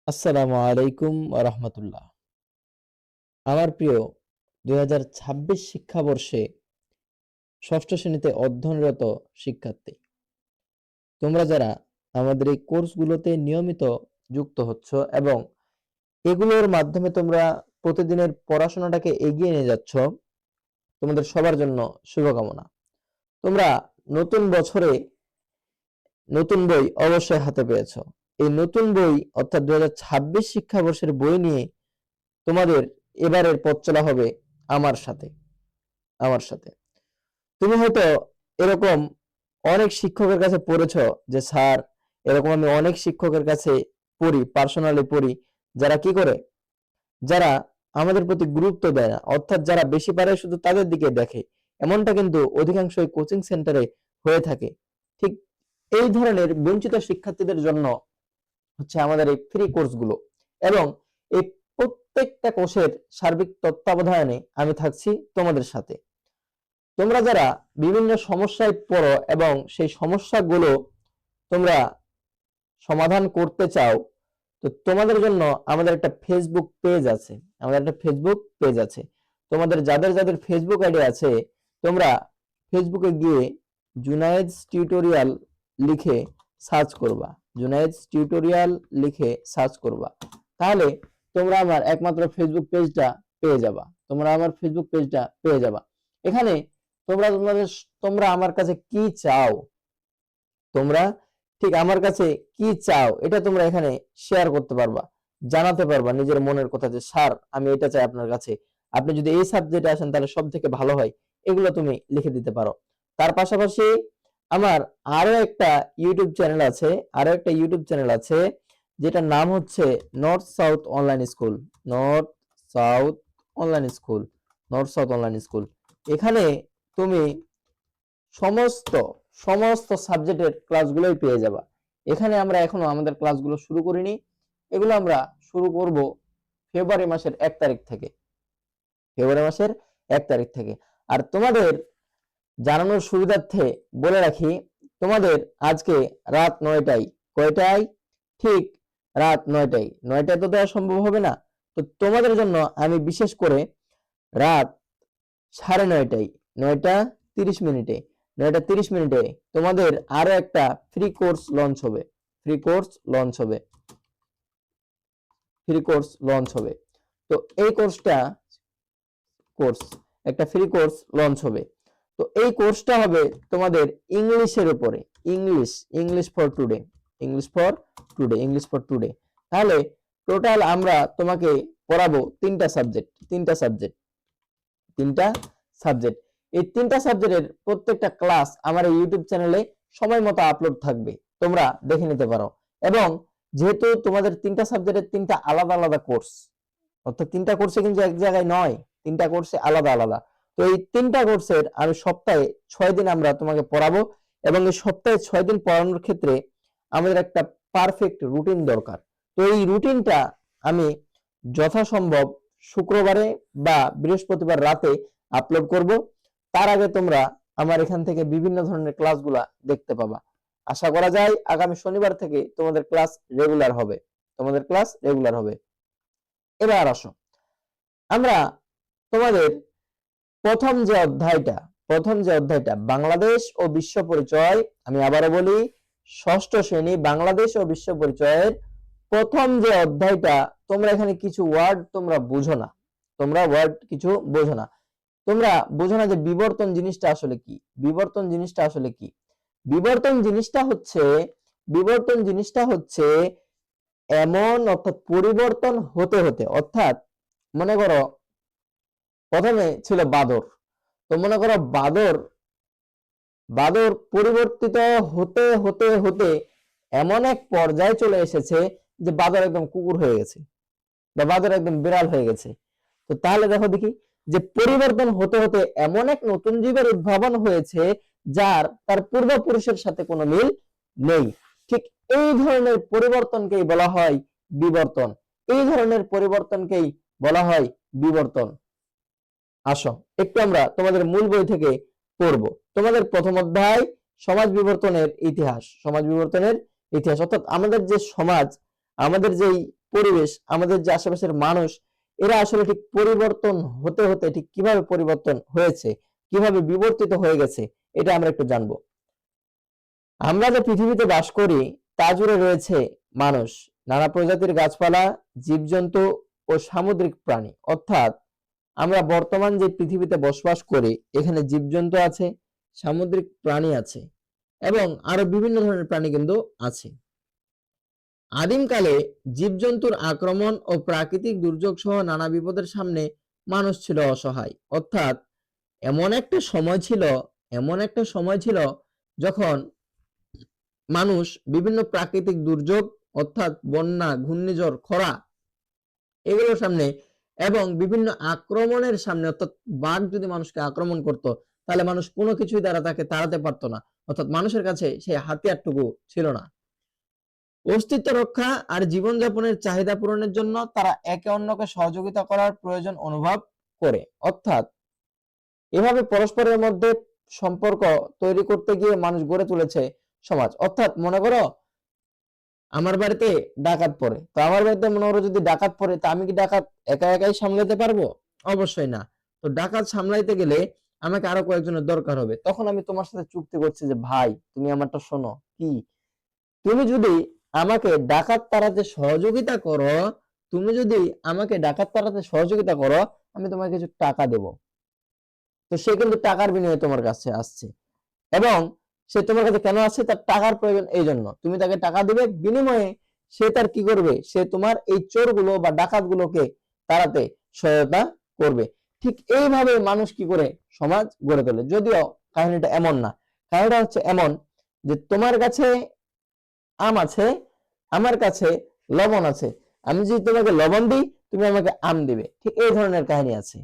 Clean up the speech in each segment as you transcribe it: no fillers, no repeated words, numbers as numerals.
আসসালামু আলাইকুম ওয়া রাহমাতুল্লাহ। আমার প্রিয় ২০২৬ শিক্ষাবর্ষে ষষ্ঠ শ্রেণীতে অধ্যয়নরত শিক্ষার্থী, তোমরা যারা আমাদের এই কোর্সগুলোতে নিয়মিত যুক্ত হচ্ছ এবং এগুলোর মাধ্যমে তোমরা প্রতিদিনের পড়াশোনাটাকে এগিয়ে নিয়ে যাচ্ছ, তোমাদের সবার জন্য শুভকামনা। তোমরা নতুন বছরে নতুন বই অবশ্যই হাতে পেয়েছো। এই নতুন বই অর্থাৎ ২০২৬ শিক্ষাবর্ষের বই নিয়ে তোমাদের এবারের পথ চলা হবে আমার সাথে। আমার সাথে তুমি হয়তো এরকম অনেক শিক্ষকের কাছে পড়েছো যে স্যার, এরকম আমি অনেক শিক্ষকের কাছে পড়ি, পার্সোনালি পড়ি, যারা কি করে, যারা আমাদের প্রতি গুরুত্ব দেয় না, অর্থাৎ যারা বেশি পারে শুধু তাদের দিকে দেখে। এমনটা কিন্তু অধিকাংশই কোচিং সেন্টারে হয়ে থাকে। ঠিক এই ধরনের বঞ্চিত শিক্ষার্থীদের জন্য হচ্ছে আমাদের এই ফ্রি কোর্সগুলো, এবং এই প্রত্যেকটা কোর্সের সার্বিক তত্ত্বাবধানে আমি থাকছি তোমাদের সাথে। তোমরা যারা বিভিন্ন সমস্যায় পড়ো এবং সেই সমস্যাগুলো তোমরা সমাধান করতে চাও, তো তোমাদের জন্য আমাদের একটা ফেসবুক পেজ আছে। তোমাদের যাদের যাদের ফেসবুক আইডি আছে, তোমরা ফেসবুকে গিয়ে জুনায়েদস টিউটোরিয়াল লিখে সার্চ করবা। জুনায়েদস টিউটোরিয়াল লিখে সার্চ করবা, তাহলে তোমরা আমার একমাত্র ফেসবুক পেজটা পেয়ে যাবা। এখানে তোমরা আমার কাছে কি চাও, তোমরা ঠিক আমার কাছে কি চাও, এটা তোমরা এখানে শেয়ার করতে পারবা, জানাতে পারবা নিজের মনের কথা, যে স্যার আমি এটা চাই আপনার কাছে, আপনি যদি এই সাবজেক্টে আসেন তাহলে সব থেকে ভালো হয়, এগুলো তুমি লিখে দিতে পারো। তার পাশাপাশি আমার আরো একটা ইউটিউব চ্যানেল আছে, যেটার নাম হচ্ছে north south online school. North south online school. এখানে তুমি সমস্ত সমস্ত সাবজেক্টের ক্লাসগুলোই পেয়ে যাবা। এখানে আমরা এখনো আমাদের ক্লাসগুলো শুরু করিনি, এগুলো আমরা শুরু করব ফেব্রুয়ারি মাসের 1 তারিখ থেকে। আর তোমাদের জানানোর সুবিধার্থে বলে রাখি, তোমাদের আজকে রাত 9টায়, কয়টায়? ঠিক রাত 9টায় তো দেওয়া সম্ভব হবে না, তো তোমাদের জন্য আমি বিশেষ করে রাত 9:30, 9:30 মিনিটে 9:30 মিনিটে তোমাদের আরো একটা ফ্রি কোর্স লঞ্চ হবে। তো এই একটা ফ্রি কোর্স লঞ্চ হবে। তো এই কোর্সটা হবে তোমাদের ইংলিশের উপরে। English for today. তাহলে টোটাল আমরা তোমাকে পড়াবো তিনটা সাবজেক্ট। এই তিনটা সাবজেক্টের প্রত্যেকটা ক্লাস আমার এই ইউটিউব চ্যানেলে সময় মতো আপলোড থাকবে, তোমরা দেখে নিতে পারো। এবং যেহেতু তোমাদের তিনটা সাবজেক্টের তিনটা আলাদা আলাদা কোর্স, অর্থাৎ তিনটা কোর্সে কিন্তু এক জায়গায় নয়, তিনটা কোর্সে আলাদা আলাদা। তো এই তিনটা কোর্সের আমি সপ্তাহে 6 দিন আমরা তোমাকে পড়াবো, এবং এই সপ্তাহে 6 দিন পড়ানোর ক্ষেত্রে আমাদের একটা পারফেক্ট রুটিন দরকার। তো এই রুটিনটা আমি যথাসম্ভব শুক্রবারে বা বৃহস্পতিবার রাতে আপলোড করব। তার আগে তোমরা আমার এখান থেকে বিভিন্ন ধরনের ক্লাসগুলা দেখতে পাবা। আশা করা যায় আগামী শনিবার থেকে তোমাদের ক্লাস রেগুলার হবে। এবার আসো, আমরা তোমাদের প্রথম যে অধ্যায়টা বাংলাদেশ ও বিশ্ব পরিচয়, আমি আবারও বলি, ষষ্ঠ শ্রেণী বাংলাদেশ ও বিশ্ব পরিচয়ের প্রথম যে অধ্যায়টা, তোমরা এখানে কিছু ওয়ার্ড তোমরা বোঝো না। তোমরা যে বিবর্তন জিনিসটা আসলে কি। বিবর্তন জিনিসটা হচ্ছে এমন, অর্থাৎ পরিবর্তন হতে হতে, অর্থাৎ মনে করো প্রথমে ছিল বাদর, তো মনে করো বাদর পরিবর্তিত হতে হতে হতে এমন এক পর্যায়ে চলে এসেছে যে বাদর একদম কুকুর হয়ে গেছে, বা বাদর একদম বিড়াল হয়ে গেছে। তো তাহলে দেখো দেখি, যে পরিবর্তন হতে হতে এমন এক নতুন জীবের উদ্ভাবন হয়েছে যার তার পূর্বপুরুষের সাথে কোনো মিল নেই। ঠিক এই ধরনের পরিবর্তনকেই বলা হয় বিবর্তন। আসো একটু আমরা তোমাদের মূল বই থেকে পড়ব। তোমাদের প্রথম অধ্যায় সমাজ বিবর্তনের ইতিহাস, অর্থাৎ আমাদের যে সমাজ, আমাদের যেই পরিবেশ, আমাদের যে আশেপাশের মানুষ, এরা আসলে ঠিক পরিবর্তন হতে হতে ঠিক কিভাবে পরিবর্তন হয়েছে, কিভাবে বিবর্তিত হয়ে গেছে, এটা আমরা একটু জানবো। আমরা যে পৃথিবীতে বাস করি তা জুড়ে রয়েছে মানুষ, নানা প্রজাতির গাছপালা, জীবজন্তু ও সামুদ্রিক প্রাণী। অর্থাৎ আমরা বর্তমান যে পৃথিবীতে বসবাস করি, এখানে জীবজন্তু আছে, সামুদ্রিক প্রাণী আছে এবং আরো বিভিন্ন ধরনের প্রাণী কিন্তু আছে। আদিমকালে জীবজন্তুর আক্রমণ ও প্রাকৃতিক দুর্যোগ সহ নানা বিপদের সামনে মানুষ ছিল অসহায়। অর্থাৎ এমন একটা সময় ছিল যখন মানুষ বিভিন্ন প্রাকৃতিক দুর্যোগ অর্থাৎ বন্যা, ঘূর্ণিঝড়, খরা এগুলোর সামনে এবং বিভিন্ন আক্রমণের সামনে, অর্থাৎ বাঘ যদি মানুষকে আক্রমণ করত তাহলে মানুষ কোনো কিছুই দ্বারা তাকে তাড়াতে পারতো না, অর্থাৎ মানুষের কাছে সেই হাতিয়ারটুকু ছিল না। অস্তিত্ব রক্ষা আর জীবনযাপনের চাহিদা পূরণের জন্য তারা একে অন্যকে সহযোগিতা করার প্রয়োজন অনুভব করে। অর্থাৎ এভাবে পরস্পরের মধ্যে সম্পর্ক তৈরি করতে গিয়ে মানুষ গড়ে তুলেছে সমাজ। অর্থাৎ মনে করো আমার বাড়িতে ডাকাত পড়ে, তো আমার বাড়িতে মনে করো যদি ডাকাত পড়ে, তা আমি কি ডাকাত একা একাই সামলাতে পারবো? অবশ্যই না। তো ডাকাত সামলাইতে গেলে আমাকে আরো কয়েকজনের দরকার হবে। তখন আমি তোমার সাথে চুক্তি করছি যে ভাই তুমি আমারটা শোনো, কি তুমি যদি আমাকে ডাকাত তাড়াতে সহযোগিতা করো, আমি তোমাকে কিছু টাকা দেব। তো সে কিন্তু টাকার বিনিময়ে তোমার কাছে আসছে এবং সে তোমার কাছে কেন আসছে? তার টাকার প্রয়োজন, এই জন্য তুমি তাকে টাকা দিবে, বিনিময়ে সে তার কি করবে? সে তোমার এই চোরগুলো বা ডাকাতগুলোকে তাড়াতে সহায়তা করবে। ঠিক এইভাবে মানুষ কি করে সমাজ গড়ে তোলে। যদিও কাহিনীটা এমন না, কাহিনীটা হচ্ছে এমন যে তোমার কাছে আম আছে, আমার কাছে লবণ আছে, আমি যদি তোমাকে লবণ দিই তুমি আমাকে আম দিবে, ঠিক এই ধরনের কাহিনী আছে।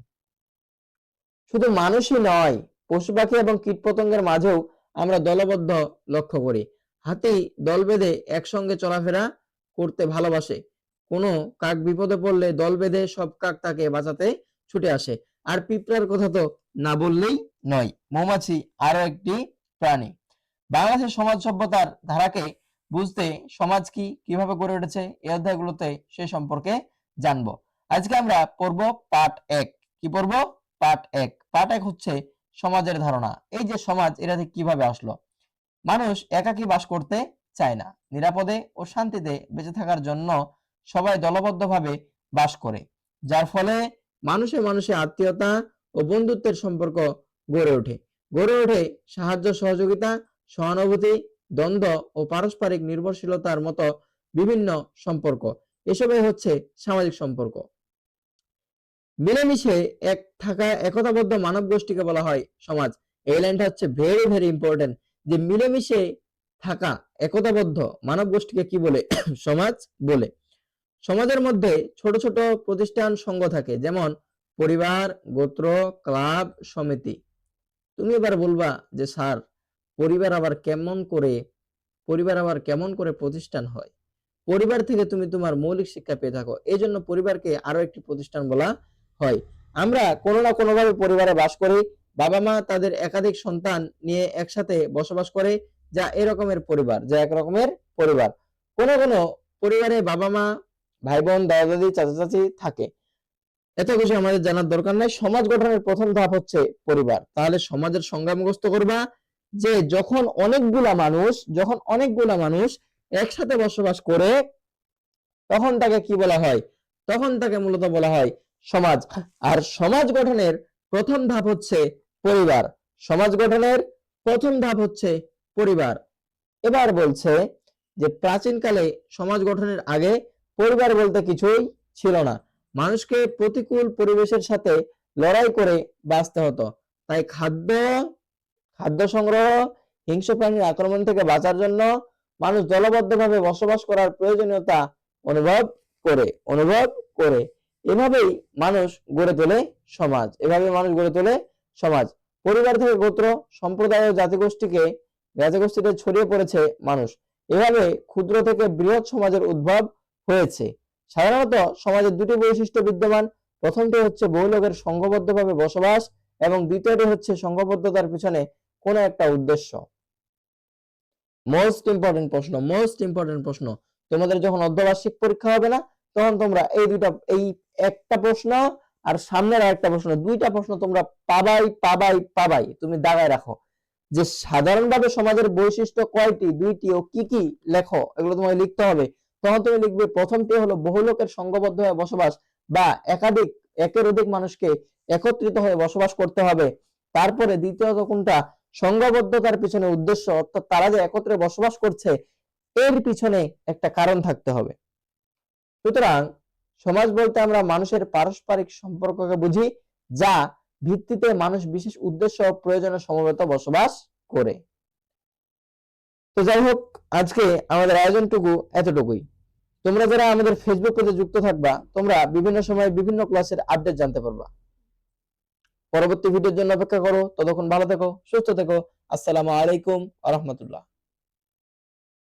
শুধু মানুষই নয়, পশু পাখি এবং কীটপতঙ্গের মাঝেও আমরা দলবদ্ধ লক্ষ্য করি। হাতি দল বেঁধে একসঙ্গে চলাফেরা করতে ভালোবাসে। কোনো কাক বিপদে পড়লে দল বেঁধে সব কাক তাকে বাঁচাতে ছুটে আসে। আর পিঁপড়ার কথা তো না বললেই নয়। মৌমাছি আরো একটি প্রাণী। বাংলাদেশের সমাজ সভ্যতার ধারাকে বুঝতে সমাজ কি কিভাবে গড়ে উঠেছে এই অধ্যায়গুলোতে সে সম্পর্কে জানবো। আজকে আমরা পড়ব পার্ট 1। কি পড়ব? পার্ট 1। পার্ট 1 হচ্ছে সমাজের ধারণা। এই যে সমাজ, এটা ঠিক কিভাবে আসলো? মানুষ একাকী বাস করতে চায় না, নিরাপদে ও শান্তিতে বেঁচে থাকার জন্য সবাই দলবদ্ধভাবে বাস করে, যার ফলে মানুষে মানুষে আত্মীয়তা ও বন্ধুত্বের সম্পর্ক গড়ে ওঠে সাহায্য সহযোগিতা, সহানুভূতি, দ্বন্দ্ব ও পারস্পরিক নির্ভরশীলতার মতো বিভিন্ন সম্পর্ক। এসবই হচ্ছে সামাজিক সম্পর্ক। মিলেমিশে থাকা একতাবদ্ধ মানব গোষ্ঠীকে বলা হয় সমাজ। এই লাইনটা হচ্ছে ভেরি ভেরি ইম্পর্টেন্ট, যে মিলেমিশে থাকা একতাবদ্ধ মানব গোষ্ঠীকে কি বলে? সমাজ বলে। সমাজের মধ্যে ছোট ছোট প্রতিষ্ঠান সংঘ থাকে, যেমন পরিবার, গোত্র, ক্লাব, সমিতি। তুমি এবার বলবা যে স্যার পরিবার আবার কেমন করে প্রতিষ্ঠান হয়? পরিবার থেকে তুমি তোমার মৌলিক শিক্ষা পেয়ে থাকো, এই জন্য পরিবারকে আরো একটি প্রতিষ্ঠান বলা হয়। আমরা কোনো না কোনো ভাবে পরিবারে বাস করি। বাবা মা তাদের একাধিক সন্তান নিয়ে একসাথে বসবাস করে, যা এক রকমের পরিবার। কোনো কোনো পরিবারে বাবা মা, ভাই বোন, দাদা দাদি, চাচা চাচি থাকে। এত কিছু আমাদের জানার দরকার নাই। সমাজ গঠনের প্রথম ধাপ হচ্ছে পরিবার। তাহলে সমাজের সংজ্ঞা মুখস্থ করবা যে যখন অনেকগুলা মানুষ একসাথে বসবাস করে তখন তাকে কি বলা হয়? তখন তাকে মূলত বলা হয় সমাজ। আর সমাজ গঠনের প্রথম ধাপ হচ্ছে পরিবার। এবার বলছে যে প্রাচীনকালে সমাজ গঠনের আগে পরিবার বলতে কিছুই ছিল না। মানুষকে প্রতিকূল পরিবেশের সাথে লড়াই করে বাঁচতে হতো। তাই খাদ্য সংগ্রহ, হিংস্র প্রাণীর আক্রমণ থেকে বাঁচার জন্য মানুষ দলবদ্ধভাবে বসবাস করার প্রয়োজনীয়তা অনুভব করে। এভাবেই মানুষ গড়ে তোলে সমাজ। পরিবার থেকে গোত্র, সম্প্রদায় ও জাতিগোষ্ঠীতে ছড়িয়ে পড়েছে মানুষ। এভাবে ক্ষুদ্র থেকে বৃহৎ সমাজের উদ্ভব হয়েছে। সাধারণত সমাজের দুটি বৈশিষ্ট্য বিদ্যমান। প্রথমটি হচ্ছে বহু লোকের সংঘবদ্ধভাবে বসবাস এবং দ্বিতীয়টি হচ্ছে সংঘবদ্ধতার পিছনে কোনো একটা উদ্দেশ্য। মোস্ট ইম্পর্টেন্ট প্রশ্ন। তোমাদের যখন অর্ধবার্ষিক পরীক্ষা হবে না, তখন তোমরা এই একটা প্রশ্ন আর সামনের আরেকটা প্রশ্ন, দুইটা প্রশ্ন তোমরা পাবাই। তুমি দাগায় রাখো যে সাধারণভাবে সমাজের বৈশিষ্ট্য কয়টি, দুইটি ও কি কি, লেখো। এগুলো তোমাকে লিখতে হবে। তখন তুমি লিখবে প্রথমটি হলো বহু লোকের সংঘবদ্ধ হয়ে বসবাস বা একের অধিক মানুষকে একত্রিত হয়ে বসবাস করতে হবে। তারপরে দ্বিতীয়ত কোনটা, সংঘবদ্ধতার পিছনে উদ্দেশ্য, অর্থাৎ তারা যে একত্রে বসবাস করছে এর পিছনে একটা কারণ থাকতে হবে। সুতরাং সমাজ বলতে আমরা মানুষের পারস্পরিক সম্পর্ককে বুঝি, যা ভিত্তিতে মানুষ বিশেষ উদ্দেশ্য ও প্রয়োজনে সমবেত বসবাস করে। তো যাই হোক, আজকে আমাদের আয়োজনটুকু এতটুকুই। তোমরা যারা আমাদের ফেসবুক পেজে যুক্ত থাকবা, তোমরা বিভিন্ন সময় বিভিন্ন ক্লাসের আপডেট জানতে পারবা। পরবর্তী ভিডিওর জন্য অপেক্ষা করো। ততক্ষণ ভালো থেকো, সুস্থ থেকো। আসসালামু আলাইকুম ওয়া রাহমাতুল্লাহ।